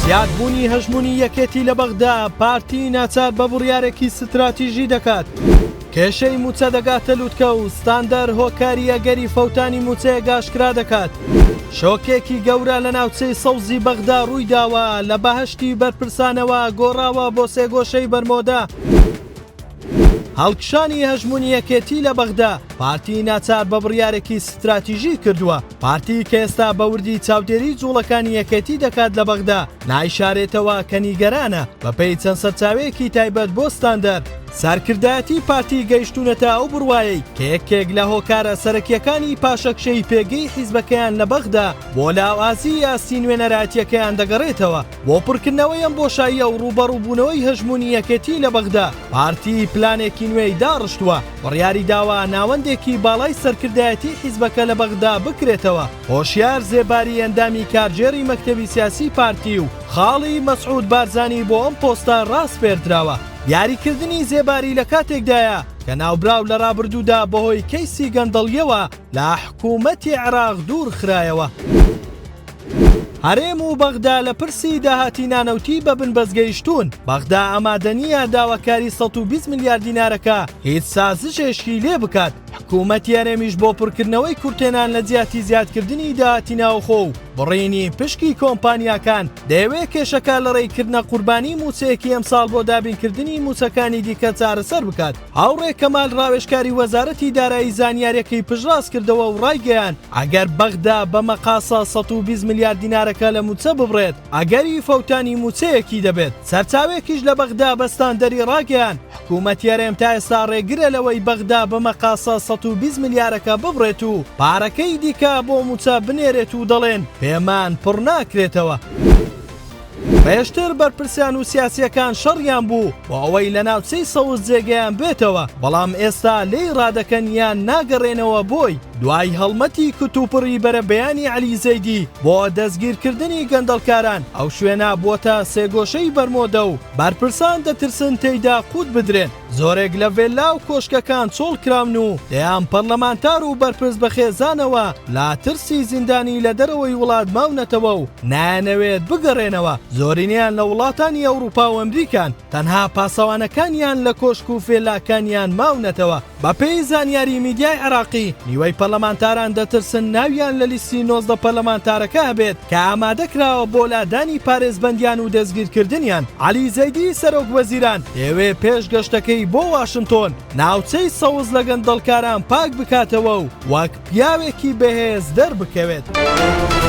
زیادبوونی هەژمونی یەکێتی لە بەغدا پارتی ناچار بە بڕیارێکی ستراتیژی دەکات. کێشەی موچە دەگاتە لووتکە و ستاندەر هۆکاری ئەگەری فەوتانی موچەیە گاشکرا دەکات. شۆکێکی گەورە لە ناوچەی سەوزی بەغدا ڕوویداوە لە بەهەشتی بەرپرسانەوە گۆڕاوە بۆ سێگۆشەی بەرمۆدا. هەڵکشانی هەژمونی یەکێتی لە بەغدا پارتی ناچار بە بڕیارێکی ستراتیژی کردووە. پارتی کە ئێستا بەوردی چاودێری جوڵەکانی یەکێتی دەکات لە بەغدا نایشارێتەوە کە نیگەرانە بەپێی چەند سەرچاوەیەکی تایبەت بۆ ستاندەر. سەرکردایەتی پارتی گەیشتونەتە ئەو بڕوایەی کە یەکێک لە هۆکارە سەرەکیەکانی پاشەکشەی پێگەی حیزبەکەیان لە بەغدا بۆ لاوازی یاستی نوێنەرایەتیەکەیان دەگەڕێتەوە بۆ پڕکردنەوەی ئەم بۆشاییە و ڕوبەڕووبوونەوەی هەژمونی یەکێتی لە بەغدا. پارتی پلانێکی نوێی داڕشتووە بڕیاری داوە ناوەندێکی باڵای سەرکردایەتی حیزبەکە لە بەغدا بکرێتەوە. هۆشیار زێباری ئەندامی کارژێری مەکتەبی سیاسی پارتی و خاڵی مەسعود بارزانی بۆ ئەم پۆستە ڕاستپێردراوە. یاریکردنی زێباری لە کاتێکدایە کە ناوبراو لە ڕابردوودا بەهۆی کەیسی گەندەڵیەوە لە حکوومەتی عێراق دوور خرایەوە. هەرێم و بەغدا لە پرسی داهاتی نانەوتی بەبن بەزگەیشتون. بەغدا ئامادەنیە داواکاری 120 میلیارد دینارەکە هیچ سازشێشی لێ بکات. حکوومەتی هەرێمیش بۆ پڕکردنەوەی کورتێنان لە جیاتی زیادکردنی داهاتی ناوخۆ و بڕینی پشکی کۆمپانیاکان دەیەوێت کێشەکە لە ڕێکردنە قوربانی موچەیەکی ئەمساڵ بۆ دابینکردنی موچەکانی دیکە چارەسەر بکات. هاوڕێ کەمال ڕاوێژکاری وەزارەتی دارایی زانیاریەکەی پژڕاست کردەوە و ڕایگەیان ئەگەر بەغدا بە مەقاسە 120 میلیارد دینارەکە لە موچە ببڕێت ئەگەری فەوتانی موچەیەکی دەبێت. سەرچاوێکیش لە بەغدا بەستاندەری ڕاگەیان حکوومەتی هەرێم تا ئێستا ڕێگرە لەوەی بەغدا بە مەقاسە 120 میلیارەکە ببڕێت و پارەکەی دیکە بۆ موچە بنێرێت و دەڵێن پێمان پڕ ناکرێتەوە. پێشتر بەرپرسیان و سیاسیەکان شەڕیان بوو بۆ ئەوەی لە ناوچەی سەوز جێگەیان بێتەوە، بەڵام ئێستا لێی ڕادەکەن یان ناگەڕێنەوە بۆی. دوای هەڵمەتی کتوپڕی بەرە بەیانی عەلی زەیدی بۆ دەستگیرکردنی گەندەڵکاران ئەو شوێنە بووەتە سێگۆشەی بەرمۆدە و بەرپرسان دەترسن تێیدا قوت بدرێن. زۆرێک لە ڤێلا و کۆشکەکان چۆڵ کراون و دەیان پەرلەمانتار و بەرپرس بەخێزانەوە لا ترسی زیندانی لە دەرەوەی وڵات ماونەتەوە و نایانەوێت بگەڕێنەوە. زۆرینیان لە وڵاتانی ئەوروپا و ئەمریکان، تەنها پاسەوانەکانیان لە کۆشک و فێلاکانیان ماونەتەوە. بەپێی زانیاری میدیای عێراقی نیوەی پەرلەمانتاران دەترسن ناویان لە لیستی 19 پەرلەمانتارەکە هەبێت کە ئامادەکراوە بۆ لادانی پارێزبەندیان و دەستگیرکردنیان. عەلی زەیدی سەرۆک وەزیران دەیەوێت پێش گەشتەکەی بۆ واشنتۆن ناوچەی سەوز لە گەندەڵکاران پاک بکاتەوە و وەک پیاوێکی بەهێز دەربکەوێت.